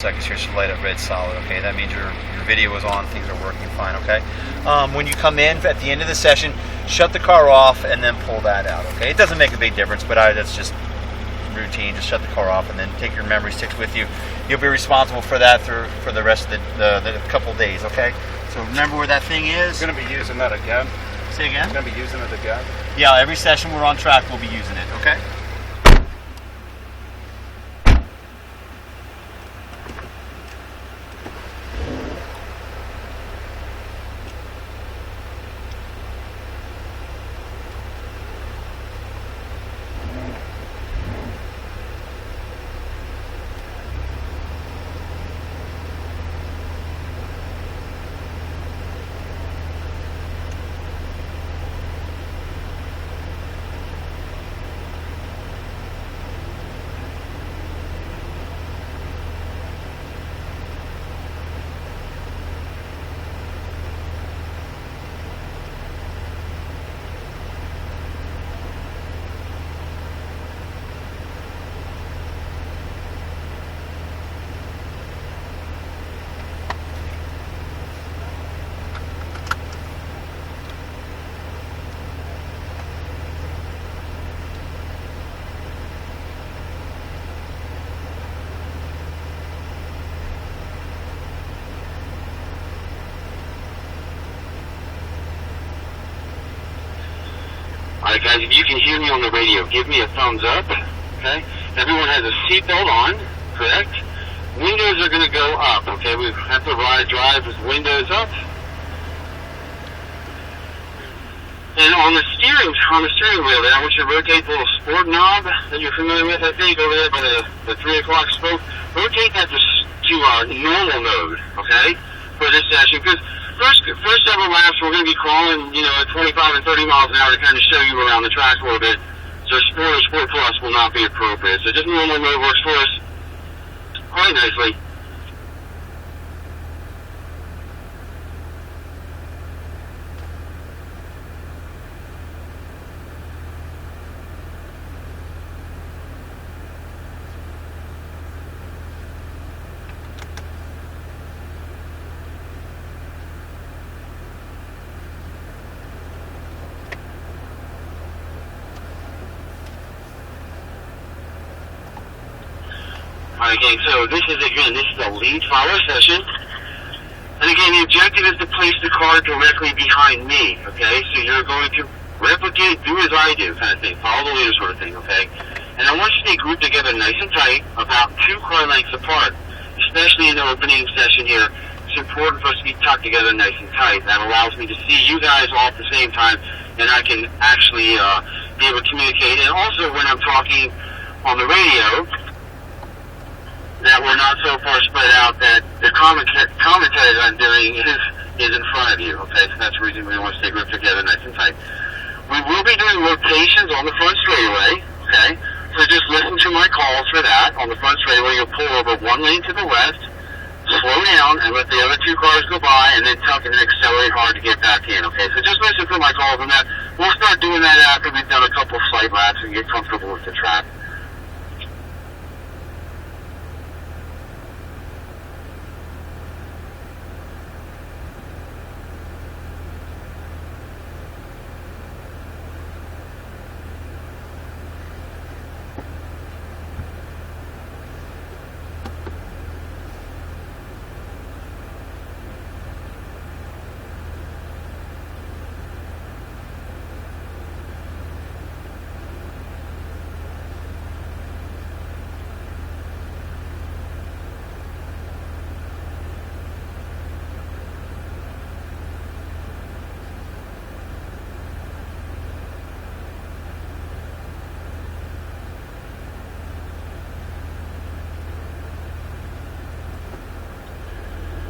seconds here should light up red solid. Okay, that means your video is on, things are working fine. Okay, when you come in at the end of the session, shut the car off and then pull that out. Okay, it doesn't make a big difference, but that's just routine. Just shut the car off and then take your memory sticks with you. You'll be responsible for that for the rest of the couple days. Okay, so remember where that thing is. You're going to be using that again? Say again? You're going to be using it again? Yeah, every session we're on track, we'll be using it. Okay. Alright guys, if you can hear me on the radio, give me a thumbs up, okay? Everyone has a seatbelt on, correct? Windows are going to go up, okay? We have to drive with windows up. And on the steering wheel there, I want you to rotate the little sport knob that you're familiar with, I think, over there by the 3 o'clock spoke. Rotate that to normal mode, okay, for this session, because first several laps we're going to be crawling, at 25 and 30 miles an hour to kind of show you around the track a little bit. So Sport or Sport Plus will not be appropriate. So just normal mode works for us quite nicely. Alright gang, so this is a lead follow session. And again, the objective is to place the car directly behind me, okay? So you're going to replicate, do as I do kind of thing, follow the leader sort of thing, okay? And I want you to stay grouped together nice and tight, about 2 car lengths apart, especially in the opening session here. It's important for us to be tucked together nice and tight. That allows me to see you guys all at the same time, and I can actually be able to communicate. And also when I'm talking on the radio, that we're not so far spread out that the commentary that I'm doing is in front of you, okay? So that's the reason we want to stay grouped together nice and tight. We will be doing rotations on the front straightaway, okay? So just listen to my calls for that. On the front straightaway, you'll pull over 1 lane to the left, slow down, and let the other 2 cars go by, and then tuck and accelerate hard to get back in, okay? So just listen for my calls on that. We'll start doing that after we've done a couple slight laps and get comfortable with the track.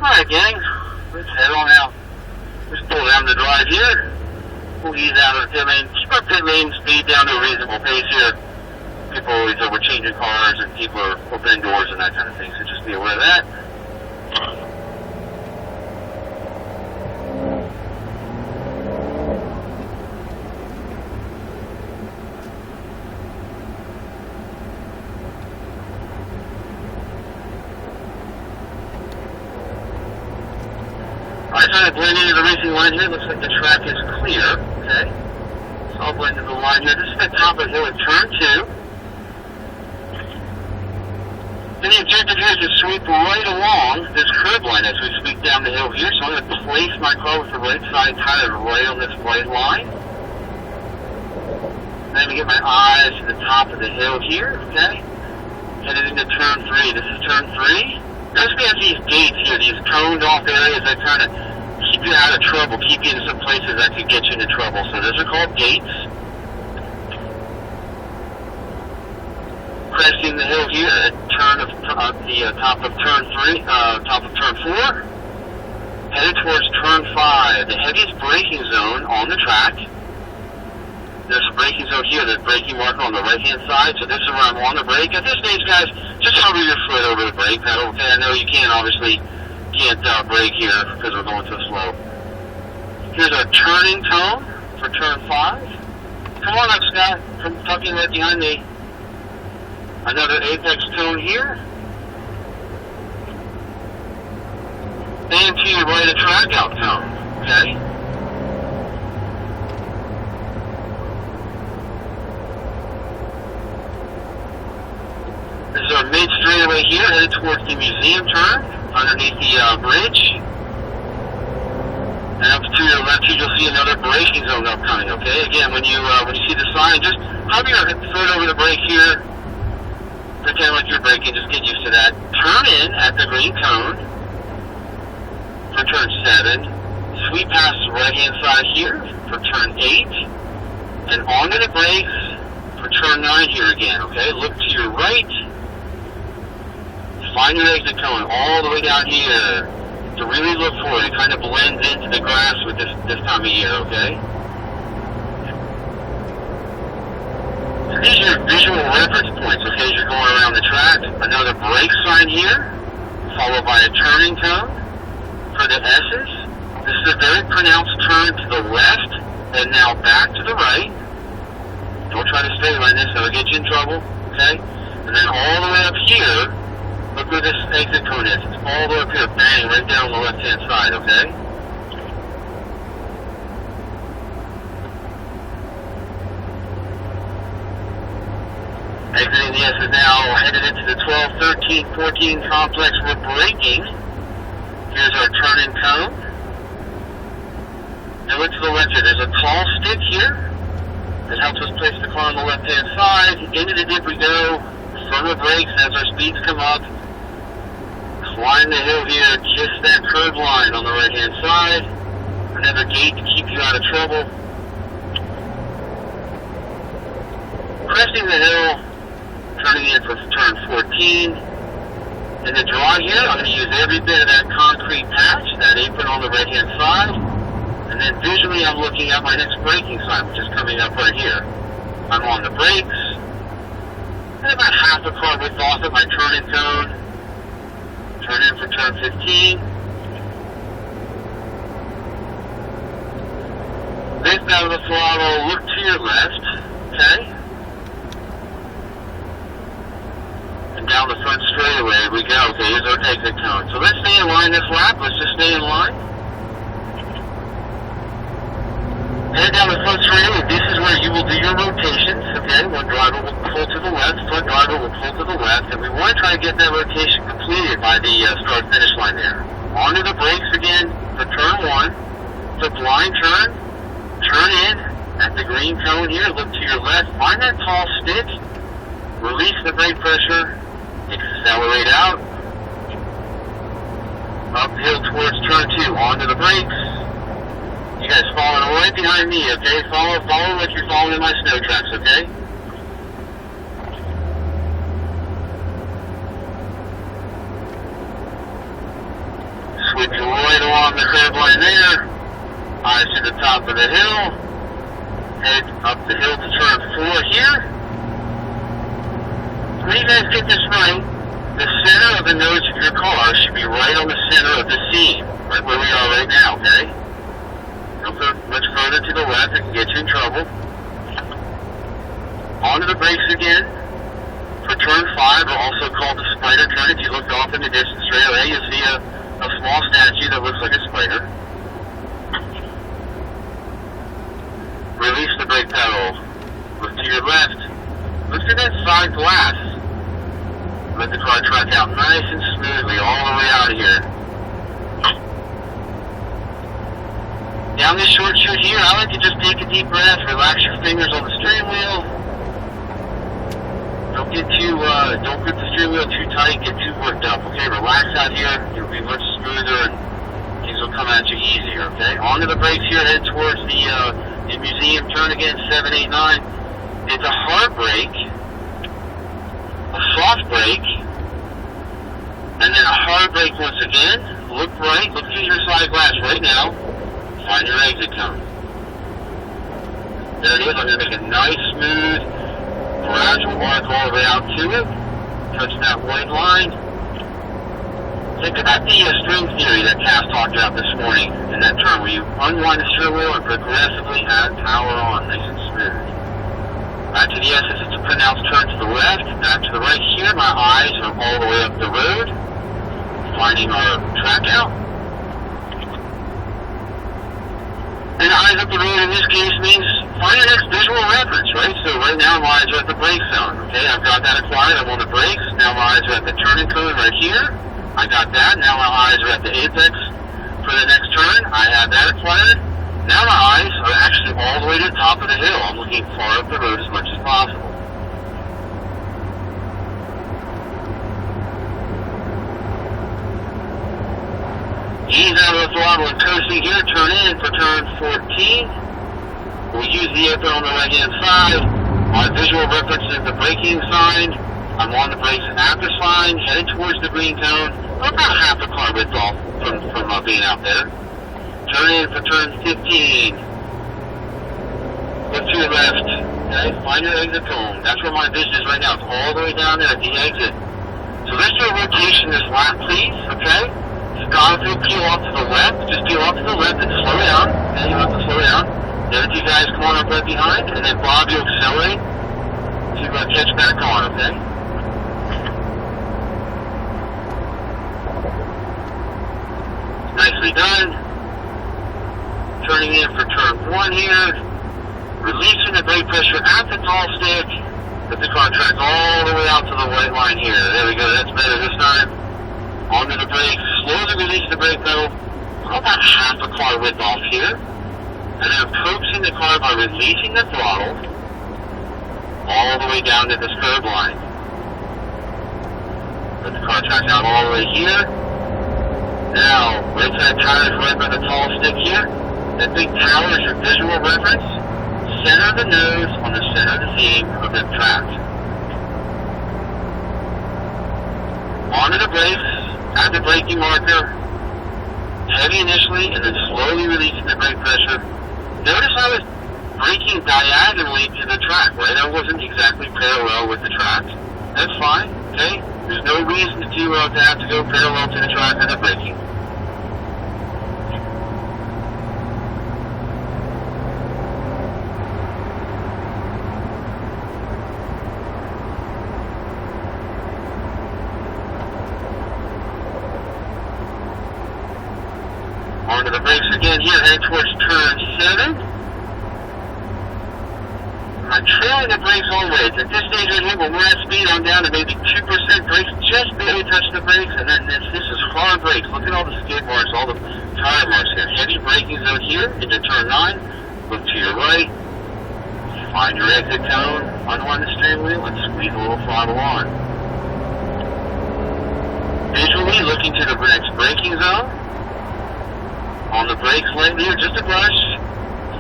Alright gang, let's head on out. Let's pull down the drive here. We'll ease out of the pit lane. Keep our pit lane speed down to a reasonable pace here. People always we're changing cars and people are opening doors and that kind of thing, so just be aware of that. Alright, so I blend into the racing line here. Looks like the track is clear. Okay. So I'll blend into the line here. This is the top of the hill at turn 2. And the objective here is to sweep right along this curb line as we sweep down the hill here. So I'm going to place my car with the right side tire right on this white line. Then we get my eyes to the top of the hill here, okay? Headed into turn 3. This is turn 3. Notice we have these gates here, these coned off areas that kind of keep you out of trouble, keep you in some places that could get you into trouble. So those are called gates. Cresting the hill here at turn of the top of turn 3, top of turn 4. Headed towards turn 5, the heaviest braking zone on the track. There's a braking zone here, the braking marker on the right-hand side, so this is where I'm on the brake. At this stage, guys, just hover your foot over the brake pedal, okay? I know you can't brake here because we're going so slow. Here's our turning tone for turn 5. Come on up, Scott. Come tucking right behind me. Another apex tone here. And to your right, a track out tone, okay? This is our mid straightaway here, headed towards the museum turn, underneath the bridge. And up to your left here, you'll see another braking zone upcoming, okay? Again, when you see the sign, just hover your foot over the brake here. Pretend like you're braking, just get used to that. Turn in at the green cone for turn 7. Sweep past the right-hand side here for turn 8. And onto the brakes for turn 9 here again, okay? Look to your right. Find your exit cone all the way down here to really look for it. It kind of blends into the grass with this time of year, okay? So these are your visual reference points, okay, as you're going around the track. Another brake sign here, followed by a turning tone for the S's. This is a very pronounced turn to the left, and now back to the right. Don't try to stay like this, that'll get you in trouble, okay? And then all the way up here, look where this exit cone is. It's all the way up here, bang, right down on the left-hand side, okay? Exiting the S is now headed into the 12, 13, 14 complex. We're braking. Here's our turning cone. And look to the left here. There's a tall stick here that helps us place the car on the left-hand side. Into the dip we go. Firmer brakes as our speeds come up. Climb the hill here. Kiss that curb line on the right-hand side. Another gate to keep you out of trouble. Cresting the hill. Turning in for turn 14. In the draw here, I'm going to use every bit of that concrete patch, that apron on the right-hand side. And then visually, I'm looking at my next braking sign, which is coming up right here. I'm on the brakes. And about half a car width off at my turning cone. Turn in for turn 15. Lift out of the throttle, look to your left, okay? Down the front straightaway we go. Okay, here's our exit cone. So let's stay in line this lap. Let's just stay in line. Head down the front straightaway. This is where you will do your rotations. Okay, one driver will pull to the left, front driver will pull to the left, and we want to try to get that rotation completed by the start-finish line there. Onto the brakes again for turn 1. It's a blind turn. Turn in at the green cone here. Look to your left. Find that tall stick. Release the brake pressure. Accelerate out. Uphill towards turn 2. Onto the brakes. You guys following right behind me, okay? Follow like you're following my snow tracks, okay? Sweeping right along the curb line there. Eyes to the top of the hill. Head up the hill to turn 4 here. When you guys get this right, the center of the nose of your car should be right on the center of the seam, right where we are right now, okay? Don't go much further to the left, it can get you in trouble. Onto the brakes again for turn 5, or also called the spider turn. If you look off in the distance straight away, you'll see a small statue you that looks like a spider. Release the brake pedal. Look to your left. Look to that side glass. Let the car track out nice and smoothly all the way out of here. Down this short chute here, I like to just take a deep breath, relax your fingers on the steering wheel. Don't grip the steering wheel too tight, get too worked up, okay? Relax out here, you'll be much smoother and things will come at you easier, okay? Onto the brakes here, head towards the museum turn again, 789. It's a hard brake, a soft brake, and then a hard brake once again. Look right, look through your side glass right now. Find your exit cone. There it is. I'm going to make a nice, smooth, gradual arc all the way out to it. Touch that white line. Think about the string theory that Cass talked about this morning in that turn where you unwind the steering wheel and progressively add power on, nice and smooth. Back to the essence, it's a pronounced turn to the left. Back to the right here. My eyes are all the way up the road, finding our track out. And eyes up the road in this case means find your next visual reference, right? So right now my eyes are at the brake zone, okay? I've got that acquired, I'm on the brakes. Now my eyes are at the turning cone right here. I got that. Now my eyes are at the apex for the next turn. I have that acquired. Now my eyes are actually all the way to the top of the hill. I'm looking far up the road as much as possible. Ease out of the throttle and coasting here, turn in for turn 14. We'll use the apron on the right hand side. My visual reference is the braking sign. I'm on the brakes at the sign, headed towards the green cone. About half a car width off from being out there. Turn in for turn 15. Look to your left. Okay, find your exit cone. That's where my vision is right now. It's all the way down there at the exit. So let's do a rotation this lap, please, okay? Scott, if you'll peel off to the left, just peel off to the left and slow down. Okay, you have to slow down. The other two guys come on up right behind, and then Bob, you'll accelerate to catch back on, okay? Nicely done. Turning in for turn 1 here. Releasing the brake pressure at the tall stick. Let the car track all the way out to the white line here. There we go, that's better this time. Onto the brakes, slowly release the brake pedal. About half a car width off here. And then approaching the car by releasing the throttle all the way down to this curb line. Let the car track out all the way here. Now, right side tire is right by the tall stick here. That big tower is your visual reference. Center of the nose on the center of the seam of the track. Onto the brakes. At the braking marker, heavy initially, and then slowly releasing the brake pressure. Notice I was braking diagonally to the track, right? I wasn't exactly parallel with the track. That's fine, okay? There's no reason to have to go parallel to the track on the braking. Onto the brakes again here, heading towards turn 7. I'm trailing the brakes always. At this stage right here, when we're at speed, I'm down to maybe 2% brakes, just barely touch the brakes, and then this is hard brakes. Look at all the skid marks, all the tire marks here. Heavy braking zone here into turn 9. Look to your right. Find your exit cone, unwind the steering wheel, and squeeze a little throttle on. Visually looking to the next braking zone. On the brakes lightly or just a brush.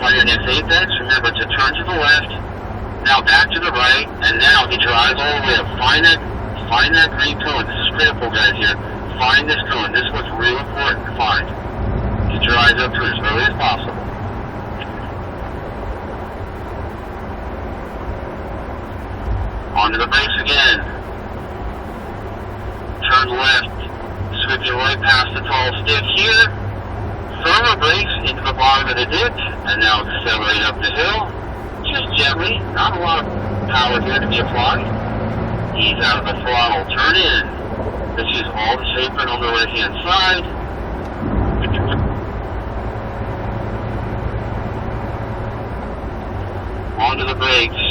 Find your next apex. Remember to turn to the left. Now back to the right. And now get your eyes all the way up. Find that green cone. This is critical, guys, here. Find this cone. This is what's real important to find. Get your eyes up to it as early as possible. Onto the brakes again. Turn left. Sweeping right past the tall stick here. Firmer brakes into the bottom of the ditch, and now accelerate up the hill. Just gently, not a lot of power here to be applied. Ease out of the throttle, turn in. Let's use all the apron on the right hand side. Onto the brakes.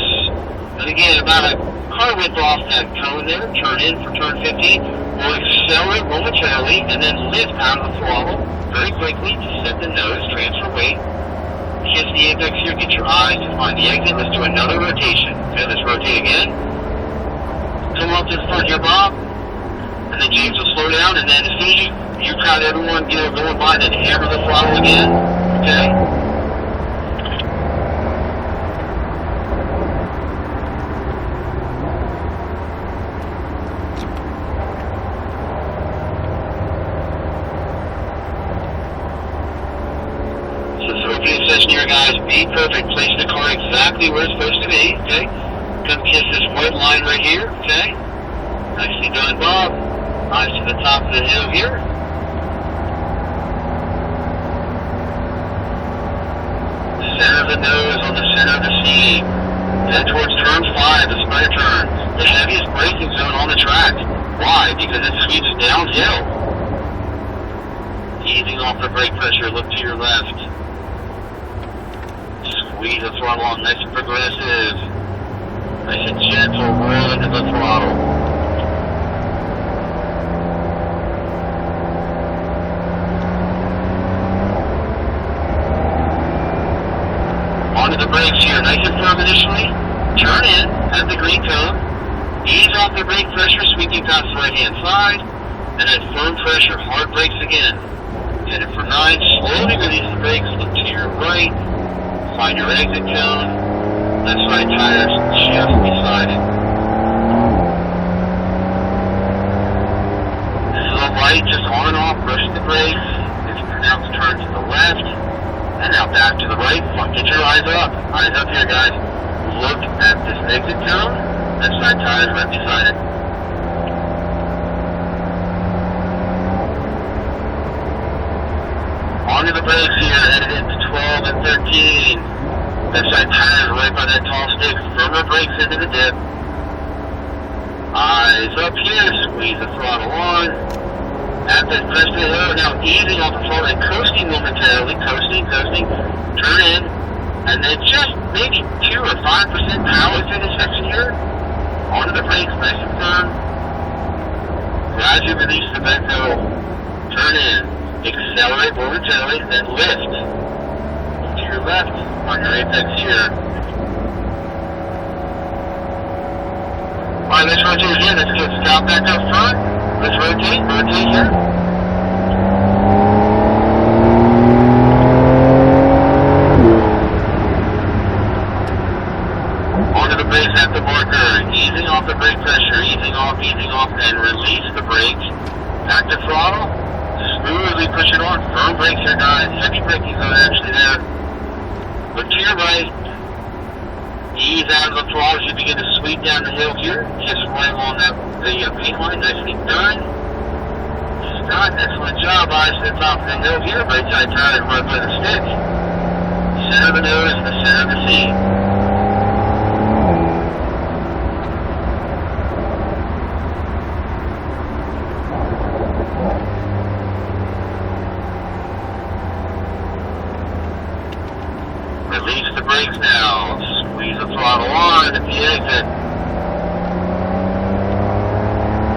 And again, about a car width off that cone there, turn in for turn 15. We'll accelerate momentarily and then lift out of the throttle very quickly to set the nose, transfer weight. Kiss the apex here, get your eyes to find the exit. Let's do another rotation. Okay, let's rotate again. Come up to the front here, Bob. And then James will slow down, and then as soon as you crowd everyone, going by, then hammer the throttle again. Okay? Session here, guys. Be perfect. Place the car exactly where it's supposed to be. Okay. Come kiss this white line right here. Okay. Nicely done, Bob. Eyes to the top of the hill here. Center of the nose on the center of the seat. Head towards turn 5, the spider turn. The heaviest braking zone on the track. Why? Because it sweeps downhill. Easing off the brake pressure. Look to your left. Squeeze the throttle on, nice and progressive. Nice and gentle, roll into the throttle. Onto the brakes here, nice and firm initially. Turn in, at the green cone. Ease off the brake pressure, sweeping past the right hand side. And then firm pressure, hard brakes again. Hit it for 9, slowly release the brakes, look to your right. Find your exit cone. Left side tires just beside it. This is all right, just on and off, brush the brakes. If you pronounce turn to the left, and now back to the right. Get your eyes up. Eyes up here, guys. Look at this exit cone. Left side tires right beside it. Onto the brakes here, headed into 12 and 13. Left side tires right by that tall stick. Firmer brakes into the dip. Eyes up here, squeeze the throttle on. At that crest of the hill, now easing off the throttle and coasting momentarily. Coasting. Turn in. And then just maybe 2 or 5% power through the section here. Onto the brakes, nice and firm. Gradually release the back pedal. Turn in. Accelerate momentarily, then lift. To your left on your apex here. Alright, let's rotate again. Let's get stop back up front. Let's rotate here. Onto the brakes at the marker. Easing off the brake pressure. Easing off, and release the brakes. Back to throttle. Smoothly push it on. Firm brakes here, guys. Heavy braking zone actually there. Look to your right. Ease out of the throttle as you begin to sweep down the hill here. Just right along the paint line. Nicely done. Scott, excellent job. Eyes to the top of the hill here. Right side tire right by the stick. Center of the nose, the center of the seat. Release the brakes now. Squeeze the throttle on at the exit.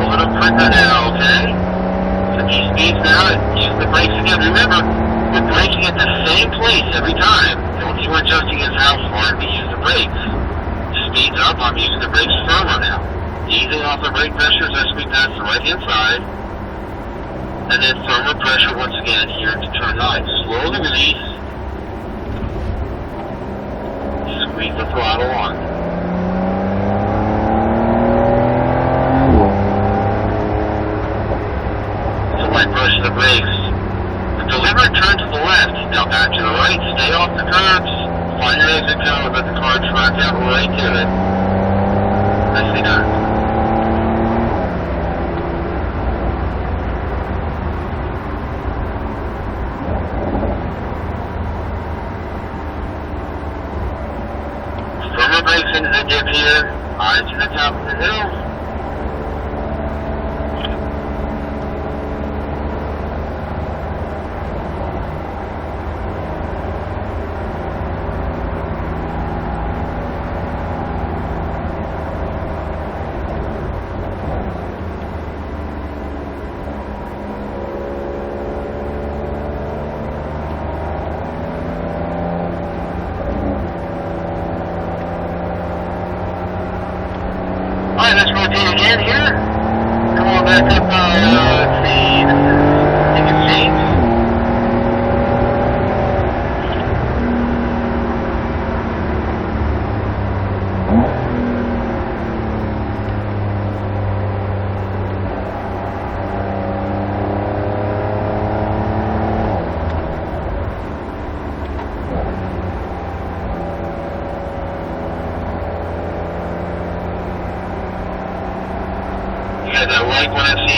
A little quicker now, okay? So these speeds now, use the brakes again. Remember, we're braking at the same place every time. The only thing we're adjusting is how hard we use the brakes. Speeds up, I'm using the brakes firmer now. Easing off the brake pressure as we pass the right hand side. And then firmer pressure once again here to turn 9. Slowly release. Squeeze the throttle on. So light brush the brakes. The deliberate turn to the left. Now back to the right. Stay off the curbs. Find your exit cone. Let the car track out right to it. Nicely done. Brakes into the dip here, eyes to the top of the hill.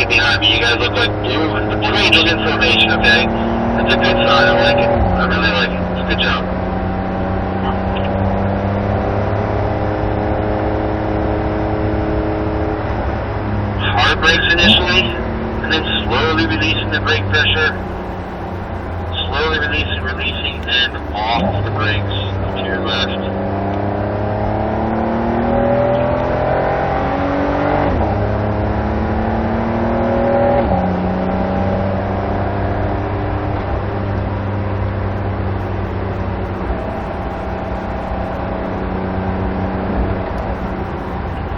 get behind me. You guys look like blue angels in formation, okay? That's a good sign. I like it. I really like it. It's a good job. Hard brakes initially, and then slowly releasing the brake pressure. Slowly releasing, and off the brakes to your left.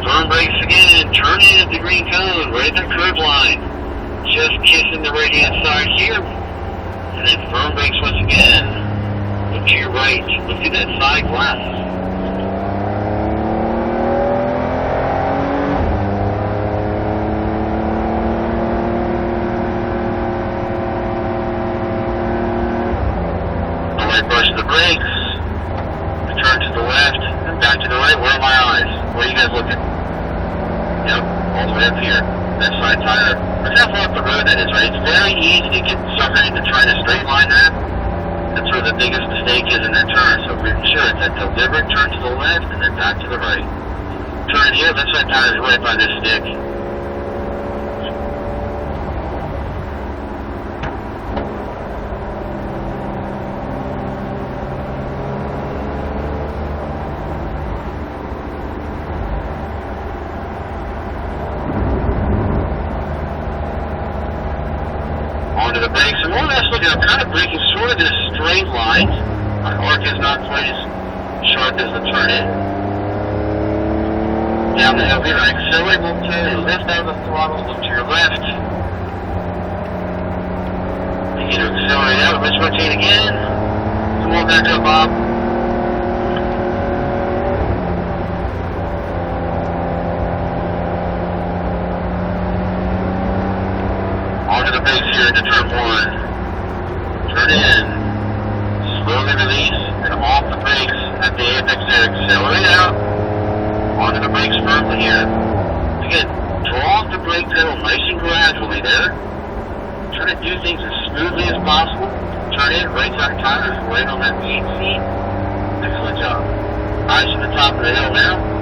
Firm brakes again, turn in at the green cone, right at the curb line. Just kissing the right hand side here. And then firm brakes once again. Look to your right. Look at that side glass. The right brush of the brakes. Turn to the left and back to the right. Where are my eyes? Where are you guys looking? Yep, all the way up here. That side tire. Look how far up the road that is, right? It's very easy to get sucker into trying to straight line that. That's where the biggest mistake is in that turn. So we're sure it's a deliberate turn to the left and then back to the right. Turn here, that side tire is right by this stick. Onto the brakes, and more or less looking, I'm kind of braking sort of in a straight line. My arc is not quite as sharp as the turn in. Down the hill here, I accelerate momentarily, lift out of the throttle, look to your left. Begin to accelerate out, let's rotate again. Come on back up, Bob. Onto the brakes here into turn one. Turn in. Slowly release and off the brakes at the apex there. Accelerate out. Onto the brakes firmly here. Again, draw off the brake pedal nice and gradually there. Try to do things as smoothly as possible. Turn in, right side tires right on that lead seat. Excellent job. Eyes to the top of the hill now.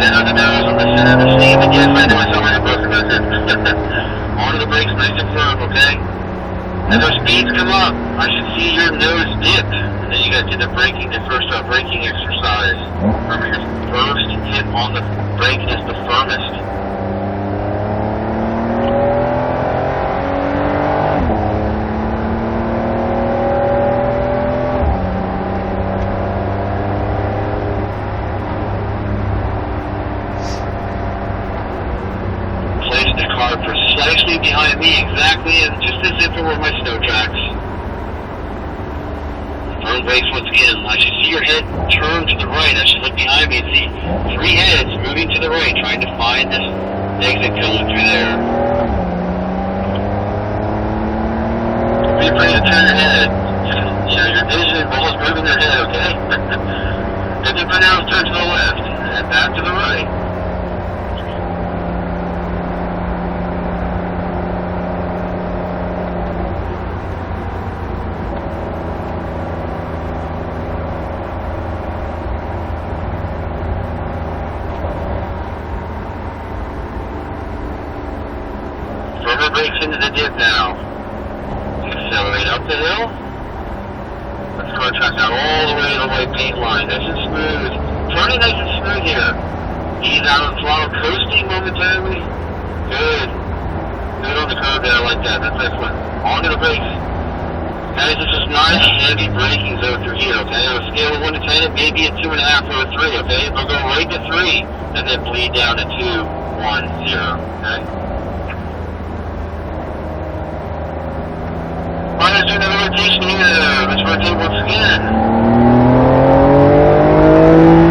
Center the nose on the center of the seam, and yes, I know I sound like a broken record. Onto the brakes nice and firm, okay? As those speeds come up, I should see your nose dip, and then you gotta do the braking, the first braking exercise. Remember, your first hit on the brake is the firmest. Precisely behind me, exactly, and just as if it were my snow tracks. Firm brakes once again. I should see your head turn to the right. I should look behind me and see three heads moving to the right, trying to find this exit going through there. Be free to turn your head. You know, your vision involves moving your head, okay? If you pronounce turn to the left and back to the right. Brakes into the dip now. Accelerate up the hill. Let's car track out all the way to the white paint line. Nice and smooth. Turning nice and smooth here. Ease out of the throttle, coasting momentarily. Good. Good on the curve there, I like that. That's excellent. Onto the brakes. Guys, this is not a heavy braking zone through here, okay? On a scale of 1 to 10, it may be a 2.5 or a 3, okay? We'll go right to 3 and then bleed down to 2, 1, 0, okay? Alright, let's do another rotation here. Let's rotate once again.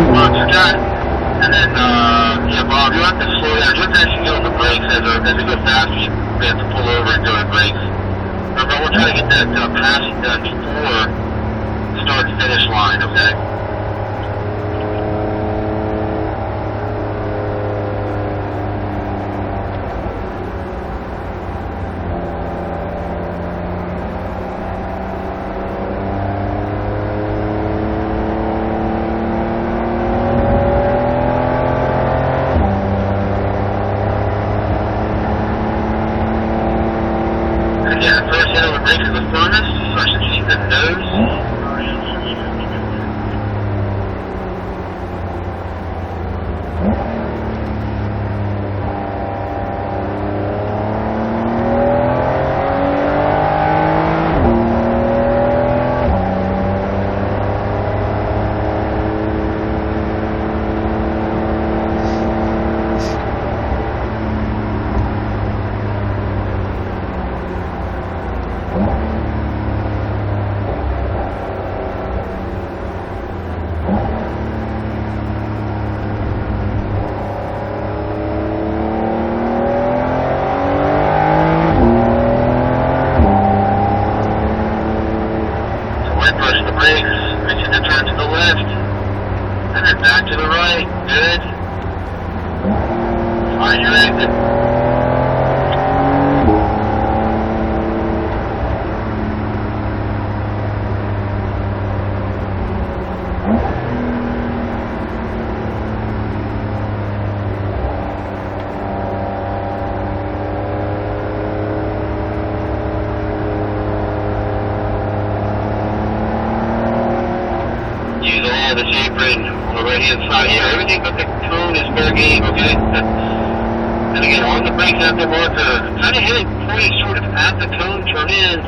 Come on, Scott. And then, yeah, Bob, you have to slow down. You have to actually get on the brakes as we go faster. We have to pull over and go to brakes. Remember, we're trying to get that passing done before start and finish line, okay? Find your exit. Use all this apron on the right hand side here. Everything but the cone is fair game, okay? And again, on the brakes at the marker, kind of hit it pointing sort of at the cone, turn in,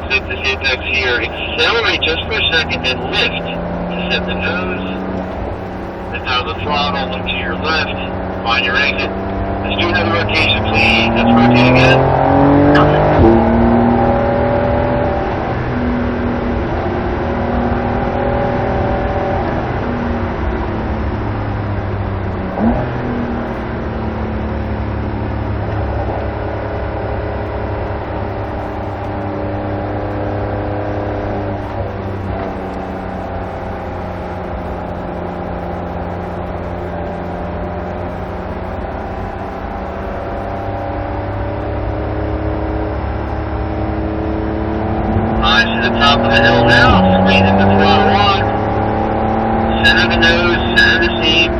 set this apex here, accelerate just for a second, and lift to set the nose, lift out of the throttle, look to your left, find your exit. Let's do another rotation, please. Let's rotate again. To the top of the hill now, squeezing the throttle on, center the nose, center the seat,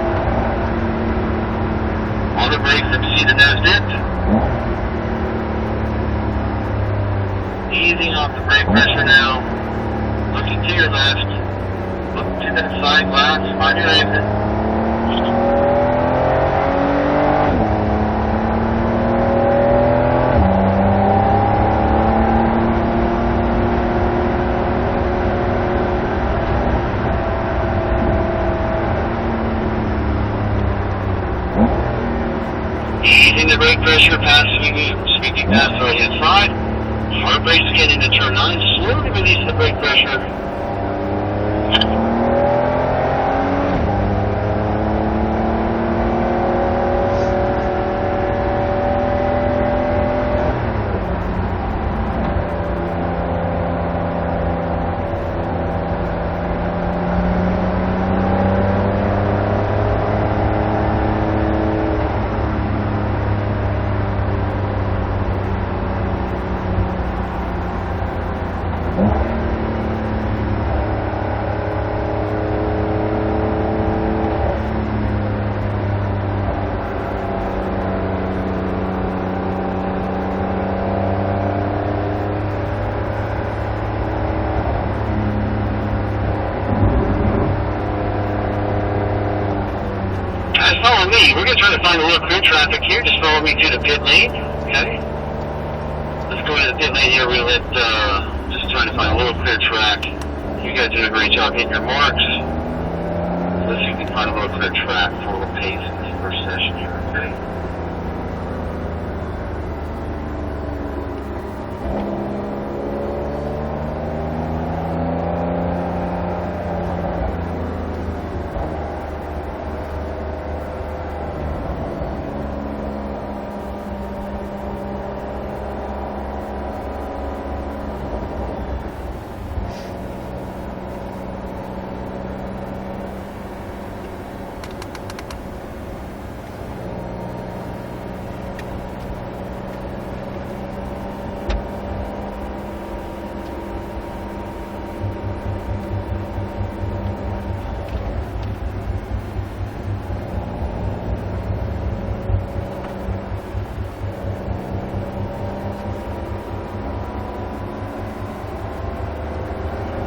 on the brakes, let me see the nose dip, easing off the brake pressure now, looking to your left, look to that side glass, find your exit. Easing the brake pressure, speaking past the right hand side. Hard brakes again into turn 9. Slowly release the brake pressure. Follow me. We're going to try to find a little clear traffic here. Just follow me to the pit lane. Okay. Let's go into the pit lane here. We'll just trying to find a little clear track. You guys did a great job hitting your marks. Let's see if we can find a little clear track for a little pace in this first session here. Okay.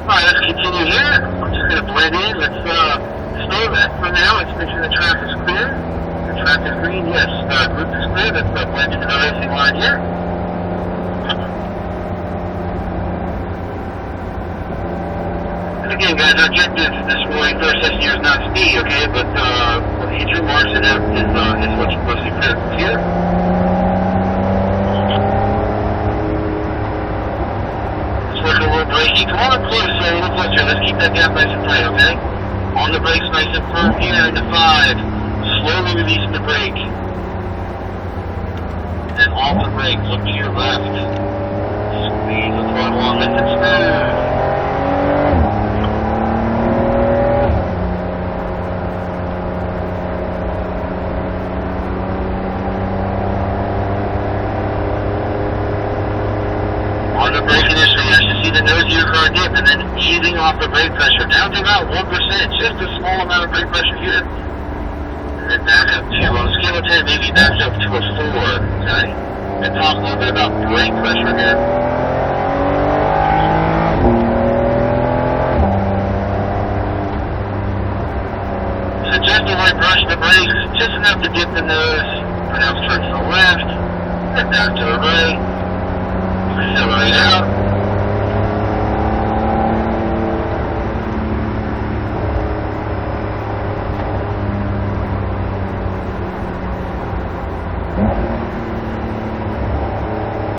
Alright, let's continue here. I'm just going to blend in. Let's slow that for now. Let's make sure the track is clear. The track is green, yes. Group is clear. Let's blend into the racing line here. And again, guys, our objective this morning, first session here is not speed, okay? But hit your marks and that is what's supposed to be clear here. Braking. Come on close, a little closer. Let's keep that gap nice and tight, okay? On the brakes, nice and firm here into 5. Slowly releasing the brake. And off the brake, look to your left. Squeeze the throttle on, lift it smooth. and then easing off the brake pressure down to about 1%, just a small amount of brake pressure here. And then back up to, on a scale of 10, maybe back up to a 4, okay? And talk a little bit about brake pressure here. So just to like brush the brakes, just enough to dip the nose, perhaps turn to the left, then back to the right, accelerate out.